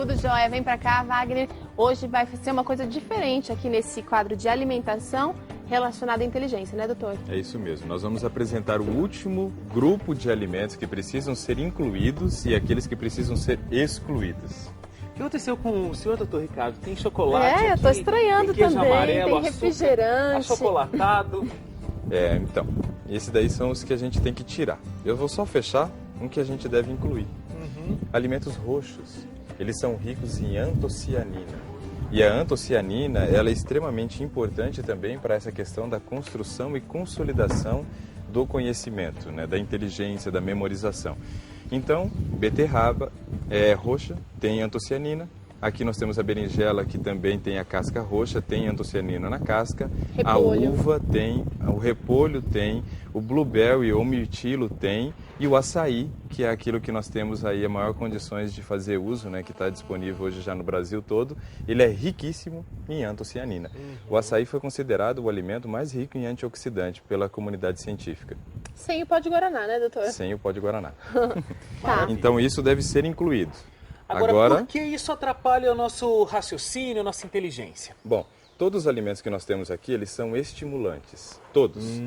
tudo, Joia. Vem pra cá, Wagner. Hoje vai ser uma coisa diferente aqui nesse quadro de alimentação relacionada à inteligência, né, doutor? É isso mesmo. Nós vamos apresentar o último grupo de alimentos que precisam ser incluídos e aqueles que precisam ser excluídos. O que aconteceu com o senhor, doutor Ricardo? Tem chocolate aqui, eu tô estranhando tem queijo também, amarelo, tem açúcar, refrigerante. achocolatado. Então, esses daí são os que a gente tem que tirar. Eu vou só fechar um que a gente deve incluir. Alimentos roxos, eles são ricos em antocianina. E a antocianina, ela é extremamente importante também para essa questão da construção e consolidação do conhecimento, né, da inteligência, da memorização. Então, beterraba roxa, tem antocianina. Aqui nós temos a berinjela, que também tem a casca roxa, tem antocianina na casca. Repolho. A uva tem, o repolho tem, o blueberry ou mirtilo tem, e o açaí, que é aquilo que nós temos aí a maior condições de fazer uso, né, que está disponível hoje já no Brasil todo. Ele é riquíssimo em antocianina. O açaí foi considerado o alimento mais rico em antioxidante pela comunidade científica. Sem o pó de guaraná, né, doutor? Sem o pó de guaraná. Tá. Então isso deve ser incluído. Agora, por que isso atrapalha o nosso raciocínio, a nossa inteligência? Bom, todos os alimentos que nós temos aqui, eles são estimulantes. Todos.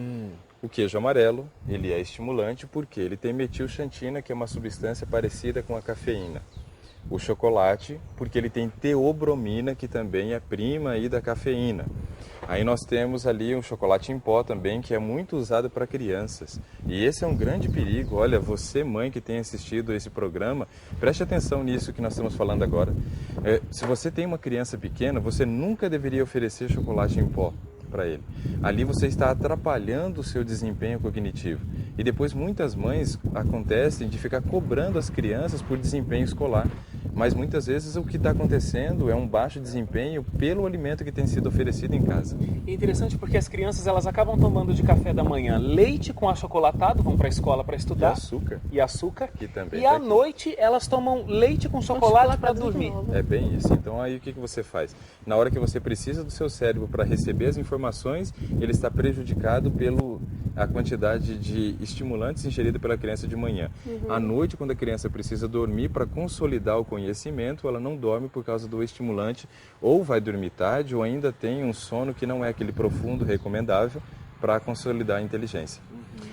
O queijo amarelo, ele é estimulante porque ele tem metilxantina, que é uma substância parecida com a cafeína. O chocolate, porque ele tem teobromina, que também é prima aí da cafeína. Aí nós temos ali um chocolate em pó também, que é muito usado para crianças. E esse é um grande perigo. Olha, você, mãe, que tem assistido esse programa, preste atenção nisso que nós estamos falando agora. Se você tem uma criança pequena, você nunca deveria oferecer chocolate em pó para ele. Ali você está atrapalhando o seu desempenho cognitivo. E depois muitas mães acontecem de ficar cobrando as crianças por desempenho escolar. Mas muitas vezes o que está acontecendo é um baixo desempenho pelo alimento que tem sido oferecido em casa. É interessante porque as crianças elas acabam tomando de café da manhã leite com achocolatado, vão para a escola para estudar. E açúcar. E Que também e à noite elas tomam leite com chocolate para dormir. É bem isso. Então aí o que você faz? Na hora que você precisa do seu cérebro para receber as informações, ele está prejudicado pela quantidade de estimulantes ingerida pela criança de manhã. À noite, quando a criança precisa dormir para consolidar o conhecimento, ela não dorme por causa do estimulante, ou vai dormir tarde, ou ainda tem um sono que não é aquele profundo recomendável para consolidar a inteligência.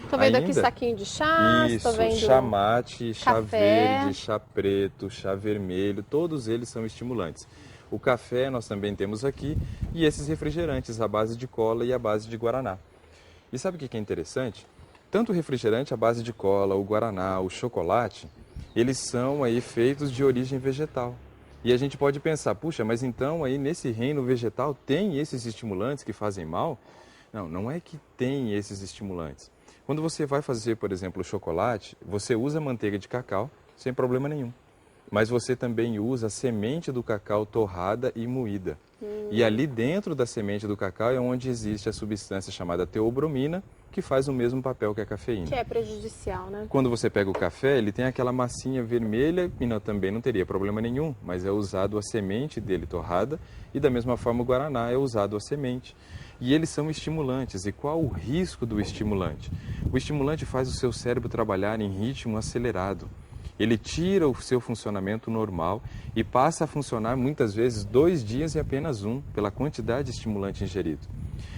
Tô vendo aqui saquinho de chá, Isso, tô vendo chá mate, chá café. verde, chá preto, chá vermelho, todos eles são estimulantes. O café nós também temos aqui e esses refrigerantes à base de cola e à base de guaraná. E sabe o que é interessante? Tanto o refrigerante à base de cola, o guaraná, o chocolate, eles são aí feitos de origem vegetal. E a gente pode pensar, puxa, mas então aí nesse reino vegetal tem esses estimulantes que fazem mal? Não, não é que tem esses estimulantes. Quando você vai fazer, por exemplo, o chocolate, você usa manteiga de cacau sem problema nenhum. Mas você também usa a semente do cacau torrada e moída. E ali dentro da semente do cacau é onde existe a substância chamada teobromina, que faz o mesmo papel que a cafeína. Que é prejudicial, né? Quando você pega o café, ele tem aquela massinha vermelha e também não teria problema nenhum, mas é usado a semente dele torrada e da mesma forma o guaraná é usado a semente. E eles são estimulantes. E qual o risco do estimulante? O estimulante faz o seu cérebro trabalhar em ritmo acelerado. Ele tira o seu funcionamento normal e passa a funcionar muitas vezes 2 dias e apenas 1, pela quantidade de estimulante ingerido.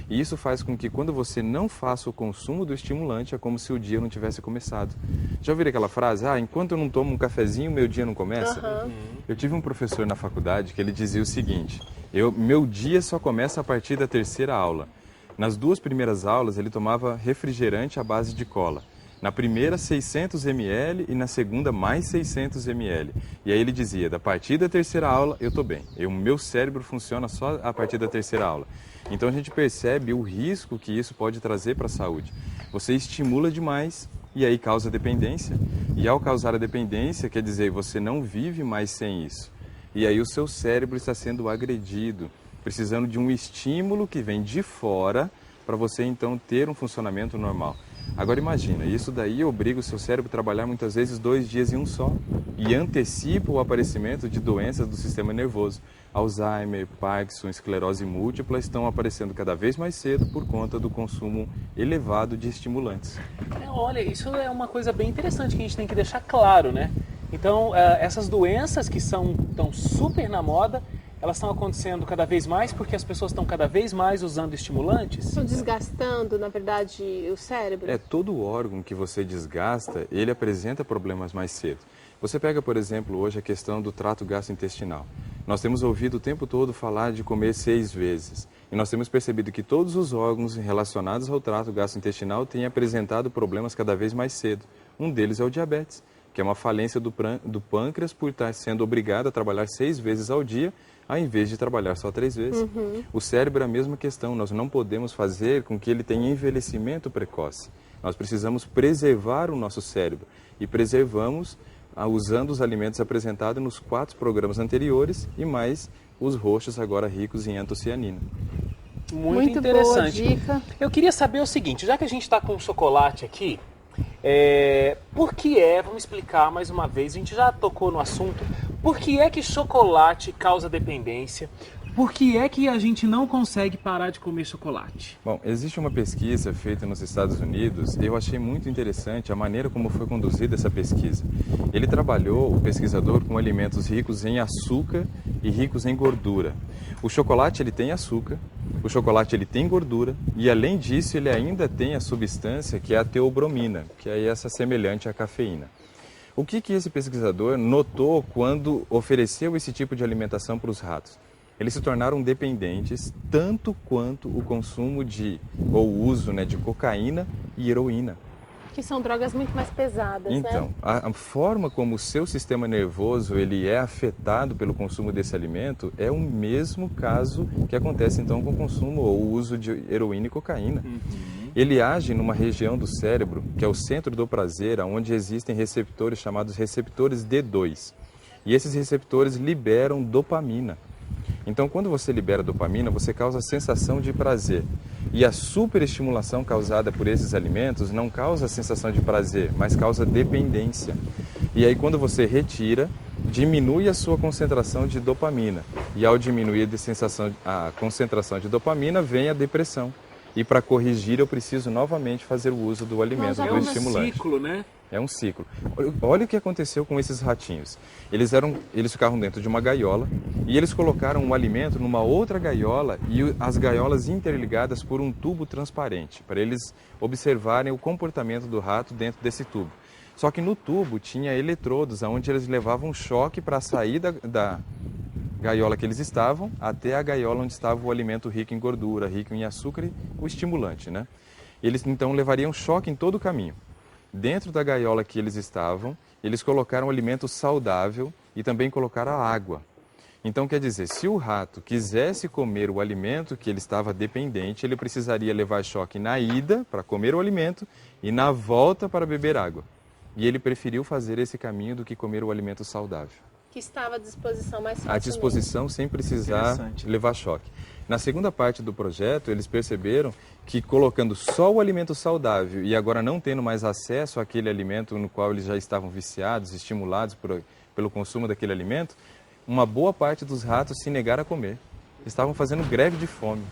E isso faz com que quando você não faça o consumo do estimulante, é como se o dia não tivesse começado. Já ouviram aquela frase, enquanto eu não tomo um cafezinho, meu dia não começa? Eu tive um professor na faculdade que ele dizia o seguinte, meu dia só começa a partir da 3ª aula. Nas 2 primeiras aulas ele tomava refrigerante à base de cola. Na primeira, 600 ml e na segunda, mais 600 ml. E aí ele dizia, a partir da 3ª aula, eu estou bem. O meu cérebro funciona só a partir da 3ª aula. Então a gente percebe o risco que isso pode trazer para a saúde. Você estimula demais e aí causa dependência. E ao causar a dependência, quer dizer, você não vive mais sem isso. E aí o seu cérebro está sendo agredido, precisando de um estímulo que vem de fora para você então ter um funcionamento normal. Agora imagina, isso daí obriga o seu cérebro a trabalhar muitas vezes 2 dias em um só e antecipa o aparecimento de doenças do sistema nervoso. Alzheimer, Parkinson, esclerose múltipla estão aparecendo cada vez mais cedo por conta do consumo elevado de estimulantes. Olha, isso é uma coisa bem interessante que a gente tem que deixar claro, né? Então, essas doenças que estão super na moda, elas estão acontecendo cada vez mais porque as pessoas estão cada vez mais usando estimulantes? Estão desgastando, na verdade, o cérebro? Todo órgão que você desgasta, ele apresenta problemas mais cedo. Você pega, por exemplo, hoje a questão do trato gastrointestinal. Nós temos ouvido o tempo todo falar de comer 6 vezes. E nós temos percebido que todos os órgãos relacionados ao trato gastrointestinal têm apresentado problemas cada vez mais cedo. Um deles é o diabetes, que é uma falência do pâncreas por estar sendo obrigado a trabalhar 6 vezes ao dia, ao invés de trabalhar só 3 vezes. O cérebro é a mesma questão, nós não podemos fazer com que ele tenha envelhecimento precoce. Nós precisamos preservar o nosso cérebro e preservamos usando os alimentos apresentados nos 4 programas anteriores e mais os roxos agora ricos em antocianina. Muito interessante. Boa dica. Eu queria saber o seguinte, já que a gente está com chocolate aqui, vamos explicar mais uma vez, a gente já tocou no assunto, por que é que chocolate causa dependência? Por que é que a gente não consegue parar de comer chocolate? Bom, existe uma pesquisa feita nos Estados Unidos e eu achei muito interessante a maneira como foi conduzida essa pesquisa. Ele trabalhou, o pesquisador, com alimentos ricos em açúcar e ricos em gordura. O chocolate ele tem açúcar, o chocolate ele tem gordura e além disso ele ainda tem a substância que é a teobromina, que é essa semelhante à cafeína. O que esse pesquisador notou quando ofereceu esse tipo de alimentação para os ratos? Eles se tornaram dependentes tanto quanto o consumo ou o uso de cocaína e heroína. Que são drogas muito mais pesadas, então, né? a forma como o seu sistema nervoso ele é afetado pelo consumo desse alimento é o mesmo caso que acontece então com o consumo ou o uso de heroína e cocaína. Ele age numa região do cérebro, que é o centro do prazer, onde existem receptores chamados receptores D2. E esses receptores liberam dopamina. Então, quando você libera dopamina, você causa a sensação de prazer. E a superestimulação causada por esses alimentos não causa a sensação de prazer, mas causa dependência. E aí, quando você retira, diminui a sua concentração de dopamina. E ao diminuir a concentração de dopamina, vem a depressão. E para corrigir, eu preciso novamente fazer o uso do alimento, do estimulante. É um ciclo, né? É um ciclo. Olha o que aconteceu com esses ratinhos. Eles ficavam dentro de uma gaiola e eles colocaram o alimento numa outra gaiola e as gaiolas interligadas por um tubo transparente, para eles observarem o comportamento do rato dentro desse tubo. Só que no tubo tinha eletrodos, onde eles levavam choque para sair da gaiola que eles estavam até a gaiola onde estava o alimento rico em gordura, rico em açúcar e o estimulante, né? Eles então levariam choque em todo o caminho. Dentro da gaiola que eles estavam, eles colocaram um alimento saudável e também colocaram a água. Então, quer dizer, se o rato quisesse comer o alimento que ele estava dependente, ele precisaria levar choque na ida para comer o alimento e na volta para beber água. E ele preferiu fazer esse caminho do que comer o alimento saudável. Que estava à disposição mais facilmente. À disposição sem precisar levar choque. Na segunda parte do projeto, eles perceberam que colocando só o alimento saudável e agora não tendo mais acesso àquele alimento no qual eles já estavam viciados, estimulados pelo consumo daquele alimento, uma boa parte dos ratos se negaram a comer. Estavam fazendo greve de fome.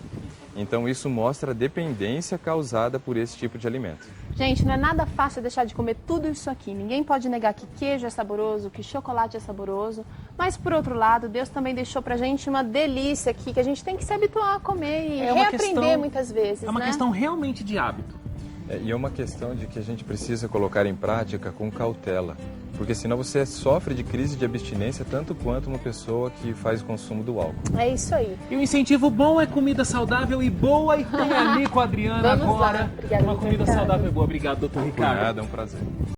Então isso mostra a dependência causada por esse tipo de alimento. Gente, não é nada fácil deixar de comer tudo isso aqui. Ninguém pode negar que queijo é saboroso, que chocolate é saboroso. Mas, por outro lado, Deus também deixou pra gente uma delícia aqui, que a gente tem que se habituar a comer e reaprender muitas vezes, É uma questão realmente de hábito. E é uma questão de que a gente precisa colocar em prática com cautela. Porque senão você sofre de crise de abstinência tanto quanto uma pessoa que faz o consumo do álcool. É isso aí. E o incentivo bom é comida saudável e boa. E tem ali com a Adriana Vamos agora lá. Obrigada, uma comida Ricardo. saudável e boa. Obrigado, doutor Ricardo. Nada, é um prazer.